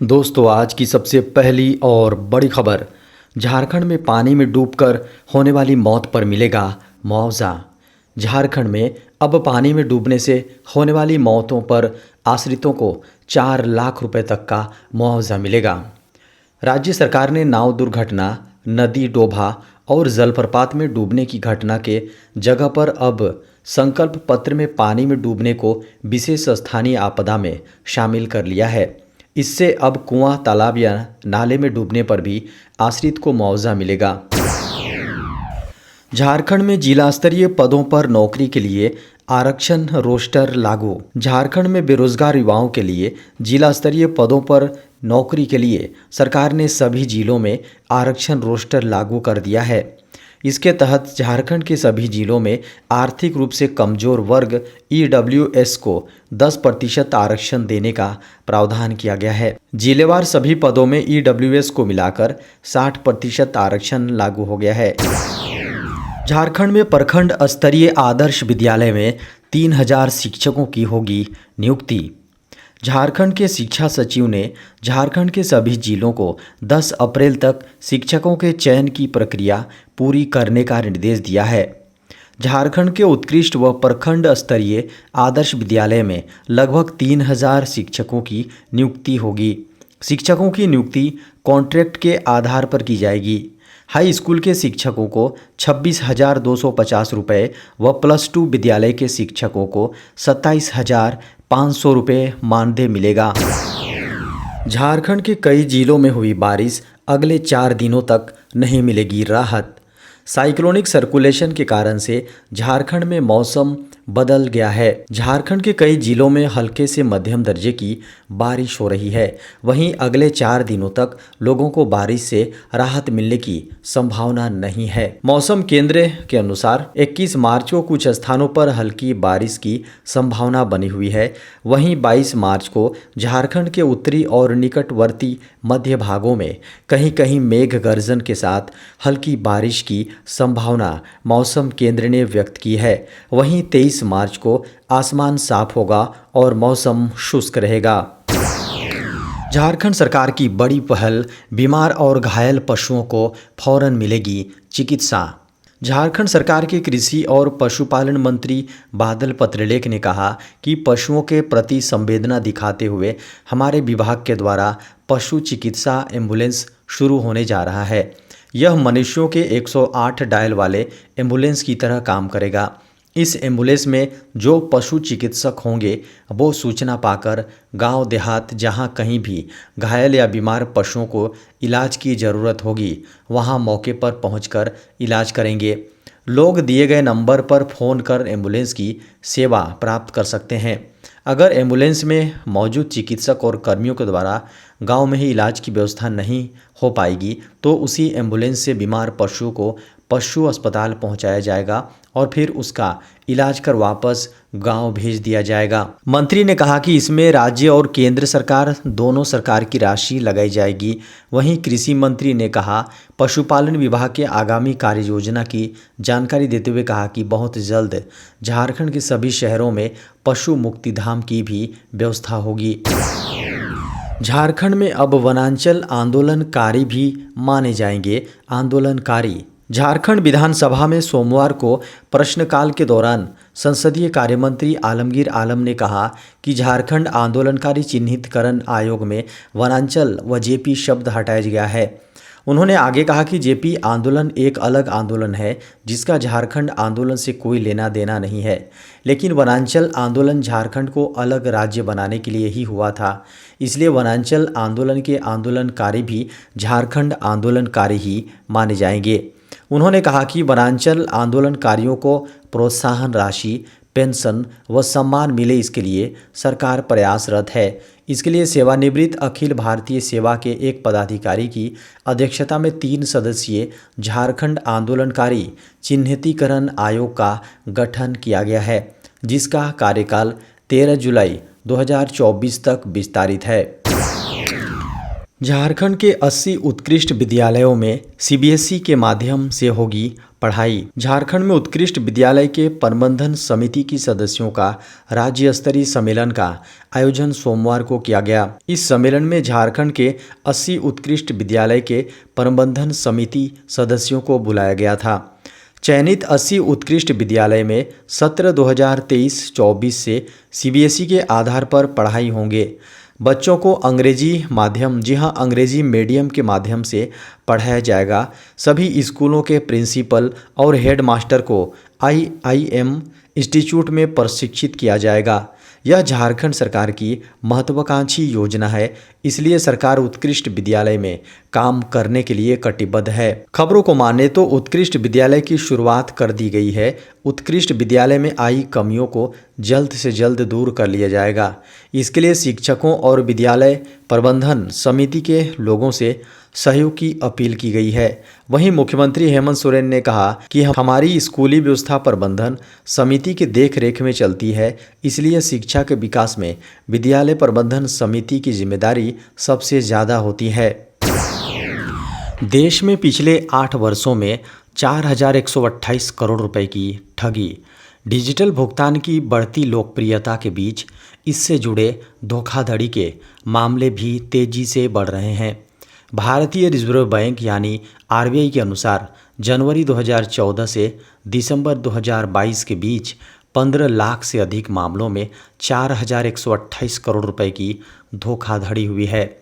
दोस्तों, आज की सबसे पहली और बड़ी खबर। झारखंड में पानी में डूबकर होने वाली मौत पर मिलेगा मुआवजा। झारखंड में अब पानी में डूबने से होने वाली मौतों पर आश्रितों को 4 लाख रुपए तक का मुआवजा मिलेगा। राज्य सरकार ने नाव दुर्घटना, नदी डोभा और जलप्रपात में डूबने की घटना के जगह पर अब संकल्प पत्र में पानी में डूबने को विशेष स्थानीय आपदा में शामिल कर लिया है। इससे अब कुआं, तालाब या नाले में डूबने पर भी आश्रित को मुआवजा मिलेगा। झारखंड में जिला स्तरीय पदों पर नौकरी के लिए आरक्षण रोस्टर लागू। झारखंड में बेरोजगार युवाओं के लिए जिला स्तरीय पदों पर नौकरी के लिए सरकार ने सभी जिलों में आरक्षण रोस्टर लागू कर दिया है। इसके तहत झारखंड के सभी जिलों में आर्थिक रूप से कमजोर वर्ग ईडब्ल्यूएस को 10% आरक्षण देने का प्रावधान किया गया है। जिलेवार सभी पदों में ईडब्ल्यूएस को मिलाकर 60% आरक्षण लागू हो गया है। झारखंड में प्रखंड स्तरीय आदर्श विद्यालय में 3000 शिक्षकों की होगी नियुक्ति। झारखंड के शिक्षा सचिव ने झारखंड के सभी जिलों को 10 अप्रैल तक शिक्षकों के चयन की प्रक्रिया पूरी करने का निर्देश दिया है। झारखंड के उत्कृष्ट व प्रखंड स्तरीय आदर्श विद्यालय में लगभग 3000 शिक्षकों की नियुक्ति होगी। शिक्षकों की नियुक्ति कॉन्ट्रैक्ट के आधार पर की जाएगी। हाई स्कूल के शिक्षकों को 26,250 रुपये व +2 विद्यालय के शिक्षकों को 27,500 रुपये मानदेय मिलेगा। झारखंड के कई जिलों में हुई बारिश, अगले 4 दिनों तक नहीं मिलेगी राहत। साइक्लोनिक सर्कुलेशन के कारण से झारखंड में मौसम बदल गया है। झारखंड के कई जिलों में हल्के से मध्यम दर्जे की बारिश हो रही है। वहीं अगले 4 दिनों तक लोगों को बारिश से राहत मिलने की संभावना नहीं है। मौसम केंद्र के अनुसार 21 मार्च को कुछ स्थानों पर हल्की बारिश की संभावना बनी हुई है। वहीं 22 मार्च को झारखंड के उत्तरी और निकटवर्ती मध्य भागों में कहीं कहीं मेघ गर्जन के साथ हल्की बारिश की संभावना मौसम केंद्र ने व्यक्त की है। वहीं 23 मार्च को आसमान साफ होगा और मौसम शुष्क रहेगा। झारखंड सरकार की बड़ी पहल, बीमार और घायल पशुओं को फौरन मिलेगी चिकित्सा। झारखंड सरकार के कृषि और पशुपालन मंत्री बादल पत्रलेख ने कहा कि पशुओं के प्रति संवेदना दिखाते हुए हमारे विभाग के द्वारा पशु चिकित्सा एम्बुलेंस शुरू होने जा रहा है। यह मनुष्यों के 108 डायल वाले एम्बुलेंस की तरह काम करेगा। इस एम्बुलेंस में जो पशु चिकित्सक होंगे वो सूचना पाकर गांव देहात जहां कहीं भी घायल या बीमार पशुओं को इलाज की ज़रूरत होगी वहां मौके पर पहुंचकर इलाज करेंगे। लोग दिए गए नंबर पर फ़ोन कर एम्बुलेंस की सेवा प्राप्त कर सकते हैं। अगर एम्बुलेंस में मौजूद चिकित्सक और कर्मियों के द्वारा गांव में ही इलाज की व्यवस्था नहीं हो पाएगी तो उसी एम्बुलेंस से बीमार पशु को पशु अस्पताल पहुंचाया जाएगा और फिर उसका इलाज कर वापस गांव भेज दिया जाएगा। मंत्री ने कहा कि इसमें राज्य और केंद्र सरकार दोनों सरकार की राशि लगाई जाएगी। वहीं कृषि मंत्री ने कहा, पशुपालन विभाग के आगामी कार्य योजना की जानकारी देते हुए कहा कि बहुत जल्द झारखंड के सभी शहरों में पशु मुक्तिधाम की भी व्यवस्था होगी। झारखंड में अब वनांचल आंदोलनकारी भी माने जाएंगे आंदोलनकारी। झारखंड विधानसभा में सोमवार को प्रश्नकाल के दौरान संसदीय कार्यमंत्री आलमगीर आलम ने कहा कि झारखंड आंदोलनकारी चिन्हितकरण आयोग में वनांचल व जेपी शब्द हटाया गया है। उन्होंने आगे कहा कि जेपी आंदोलन एक अलग आंदोलन है जिसका झारखंड आंदोलन से कोई लेना देना नहीं है, लेकिन वनांचल आंदोलन झारखंड को अलग राज्य बनाने के लिए ही हुआ था। इसलिए वनांचल आंदोलन के आंदोलनकारी भी झारखंड आंदोलनकारी ही माने जाएंगे। उन्होंने कहा कि वनांचल आंदोलनकारियों को प्रोत्साहन राशि, पेंशन व सम्मान मिले, इसके लिए सरकार प्रयासरत है। इसके लिए सेवानिवृत्त अखिल भारतीय सेवा के एक पदाधिकारी की अध्यक्षता में 3 सदस्यीय झारखंड आंदोलनकारी चिन्हितीकरण आयोग का गठन किया गया है, जिसका कार्यकाल 13 जुलाई 2024 तक विस्तारित है। झारखंड के 80 उत्कृष्ट विद्यालयों में सीबीएसई के माध्यम से होगी पढ़ाई। झारखंड में उत्कृष्ट विद्यालय के प्रबंधन समिति की सदस्यों का राज्य स्तरीय सम्मेलन का आयोजन सोमवार को किया गया। इस सम्मेलन में झारखंड के 80 उत्कृष्ट विद्यालय के प्रबंधन समिति सदस्यों को बुलाया गया था। चयनित 80 उत्कृष्ट विद्यालय में सत्र 2023-24 से सीबीएसई के आधार पर पढ़ाई होंगे। बच्चों को अंग्रेजी माध्यम अंग्रेजी मीडियम के माध्यम से पढ़ाया जाएगा। सभी स्कूलों के प्रिंसिपल और हेडमास्टर को IIM इंस्टीट्यूट में प्रशिक्षित किया जाएगा। यह झारखंड सरकार की महत्वाकांक्षी योजना है, इसलिए सरकार उत्कृष्ट विद्यालय में काम करने के लिए कटिबद्ध है। खबरों को माने तो उत्कृष्ट विद्यालय की शुरुआत कर दी गई है। उत्कृष्ट विद्यालय में आई कमियों को जल्द से जल्द दूर कर लिया जाएगा। इसके लिए शिक्षकों और विद्यालय प्रबंधन समिति के लोगों से सहयोग की अपील की गई है। वहीं मुख्यमंत्री हेमंत सोरेन ने कहा कि हमारी स्कूली व्यवस्था प्रबंधन समिति के देखरेख में चलती है, इसलिए शिक्षा के विकास में विद्यालय प्रबंधन समिति की जिम्मेदारी सबसे ज़्यादा होती है। देश में पिछले 8 वर्षों में 4,128 करोड़ रुपए की ठगी। डिजिटल भुगतान की बढ़ती लोकप्रियता के बीच इससे जुड़े धोखाधड़ी के मामले भी तेजी से बढ़ रहे हैं। भारतीय रिजर्व बैंक यानी RBI के अनुसार जनवरी 2014 से दिसंबर 2022 के बीच 15 लाख से अधिक मामलों में 4,128 करोड़ रुपए की धोखाधड़ी हुई है।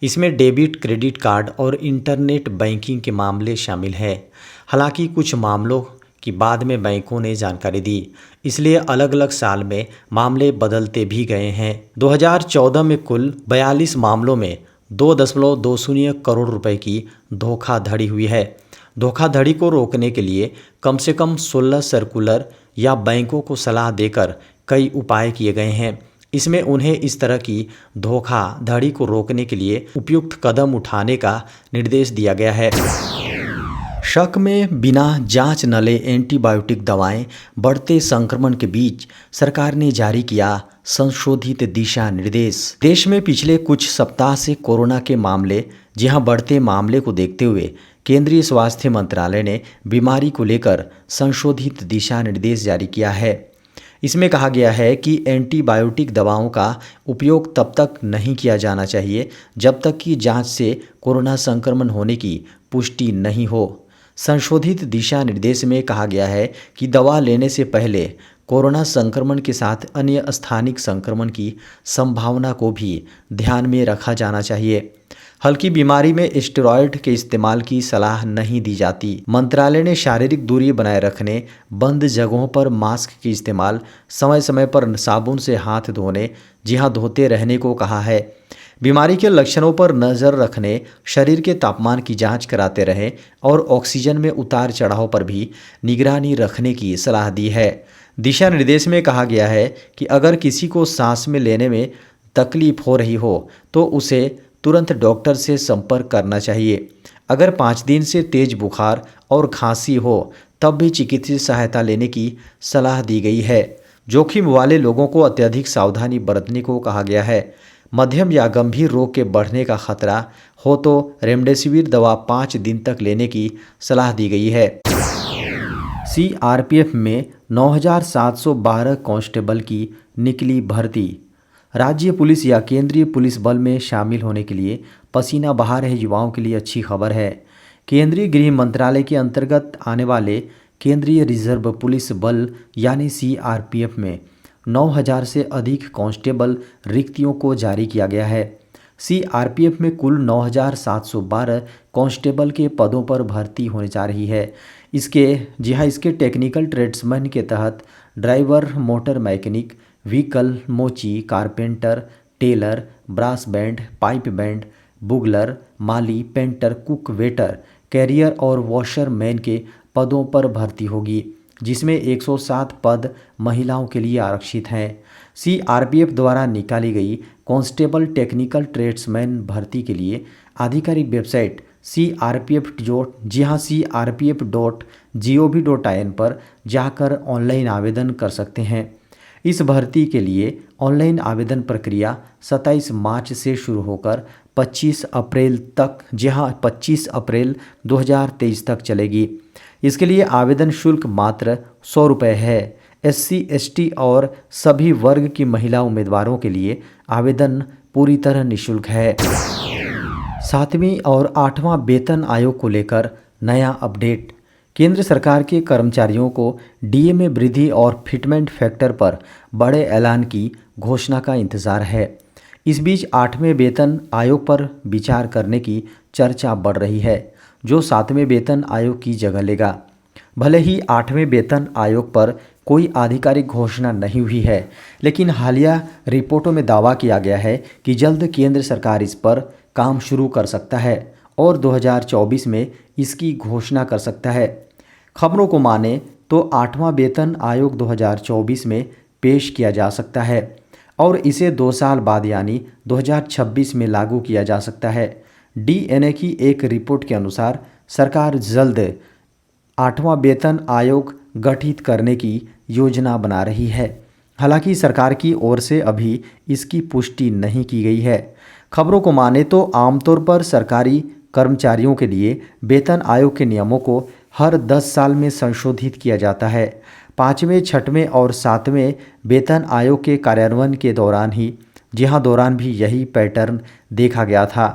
इसमें डेबिट, क्रेडिट कार्ड और इंटरनेट बैंकिंग के मामले शामिल हैं। हालांकि कुछ मामलों की बाद में बैंकों ने जानकारी दी, इसलिए अलग अलग साल में मामले बदलते भी गए हैं। 2014 में कुल 42 मामलों में 2.20 करोड़ रुपए की धोखाधड़ी हुई है। धोखाधड़ी को रोकने के लिए कम से कम 16 सर्कुलर या बैंकों को सलाह देकर कई उपाय किए गए हैं। इसमें उन्हें इस तरह की धोखाधड़ी को रोकने के लिए उपयुक्त कदम उठाने का निर्देश दिया गया है। शक में बिना जांच न ले एंटीबायोटिक दवाएं, बढ़ते संक्रमण के बीच सरकार ने जारी किया संशोधित दिशा निर्देश। देश में पिछले कुछ सप्ताह से कोरोना के मामले बढ़ते मामले को देखते हुए केंद्रीय स्वास्थ्य मंत्रालय ने बीमारी को लेकर संशोधित दिशा निर्देश जारी किया है। इसमें कहा गया है कि एंटीबायोटिक दवाओं का उपयोग तब तक नहीं किया जाना चाहिए जब तक कि जांच से कोरोना संक्रमण होने की पुष्टि नहीं हो। संशोधित दिशा निर्देश में कहा गया है कि दवा लेने से पहले कोरोना संक्रमण के साथ अन्य स्थानिक संक्रमण की संभावना को भी ध्यान में रखा जाना चाहिए। हल्की बीमारी में स्टेरॉयड के इस्तेमाल की सलाह नहीं दी जाती। मंत्रालय ने शारीरिक दूरी बनाए रखने, बंद जगहों पर मास्क के इस्तेमाल, समय समय पर साबुन से हाथ धोने धोते रहने को कहा है। बीमारी के लक्षणों पर नज़र रखने, शरीर के तापमान की जांच कराते रहें और ऑक्सीजन में उतार चढ़ाव पर भी निगरानी रखने की सलाह दी है। दिशा निर्देश में कहा गया है कि अगर किसी को सांस में लेने में तकलीफ हो रही हो तो उसे तुरंत डॉक्टर से संपर्क करना चाहिए। अगर 5 दिन से तेज बुखार और खांसी हो तब भी चिकित्सीय सहायता लेने की सलाह दी गई है। जोखिम वाले लोगों को अत्यधिक सावधानी बरतने को कहा गया है। मध्यम या गंभीर रोग के बढ़ने का खतरा हो तो रेमडेसिविर दवा 5 दिन तक लेने की सलाह दी गई है। CRPF में 9,712 कांस्टेबल की निकली भर्ती। राज्य पुलिस या केंद्रीय पुलिस बल में शामिल होने के लिए पसीना बहा रहे युवाओं के लिए अच्छी खबर है। केंद्रीय गृह मंत्रालय के अंतर्गत आने वाले केंद्रीय रिजर्व पुलिस बल यानी CRPF में 9,000 से अधिक कांस्टेबल रिक्तियों को जारी किया गया है। CRPF में कुल 9,712 कांस्टेबल के पदों पर भर्ती होने जा रही है। इसके टेक्निकल ट्रेड्समैन के तहत ड्राइवर, मोटर मैकेनिक, व्हीकल मोची, carpenter, tailor, brass band, pipe band, bugler, माली, पेंटर, कुक, वेटर, कैरियर और वॉशरमैन के पदों पर भर्ती होगी, जिसमें 107 पद महिलाओं के लिए आरक्षित हैं। CRPF द्वारा निकाली गई कांस्टेबल टेक्निकल ट्रेड्समैन भर्ती के लिए आधिकारिक वेबसाइट crpf.gov.in पर जाकर ऑनलाइन आवेदन कर सकते हैं। इस भर्ती के लिए ऑनलाइन आवेदन प्रक्रिया 27 मार्च से शुरू होकर 25 अप्रैल तक, जी हाँ 25 अप्रैल 2023 तक चलेगी। इसके लिए आवेदन शुल्क मात्र 100 रुपये है। SC, ST और सभी वर्ग की महिला उम्मीदवारों के लिए आवेदन पूरी तरह निःशुल्क है। 7वीं और 8वां वेतन आयोग को लेकर नया अपडेट। केंद्र सरकार के कर्मचारियों को DA में वृद्धि और फिटमेंट फैक्टर पर बड़े ऐलान की घोषणा का इंतजार है। इस बीच 8वें वेतन आयोग पर विचार करने की चर्चा बढ़ रही है, जो 7वें वेतन आयोग की जगह लेगा। भले ही 8वें वेतन आयोग पर कोई आधिकारिक घोषणा नहीं हुई है, लेकिन हालिया रिपोर्टों में दावा किया गया है कि जल्द केंद्र सरकार इस पर काम शुरू कर सकता है और 2024 में इसकी घोषणा कर सकता है। खबरों को माने तो 8वां वेतन आयोग 2024 में पेश किया जा सकता है और इसे 2 साल बाद यानी 2026 में लागू किया जा सकता है। DNA की एक रिपोर्ट के अनुसार सरकार जल्द 8वां वेतन आयोग गठित करने की योजना बना रही है। हालांकि सरकार की ओर से अभी इसकी पुष्टि नहीं की गई है। खबरों को माने तो आमतौर पर सरकारी कर्मचारियों के लिए वेतन आयोग के नियमों को हर 10 साल में संशोधित किया जाता है। 5वें, 6वें और 7वें वेतन आयोग के कार्यान्वयन के दौरान भी यही पैटर्न देखा गया था।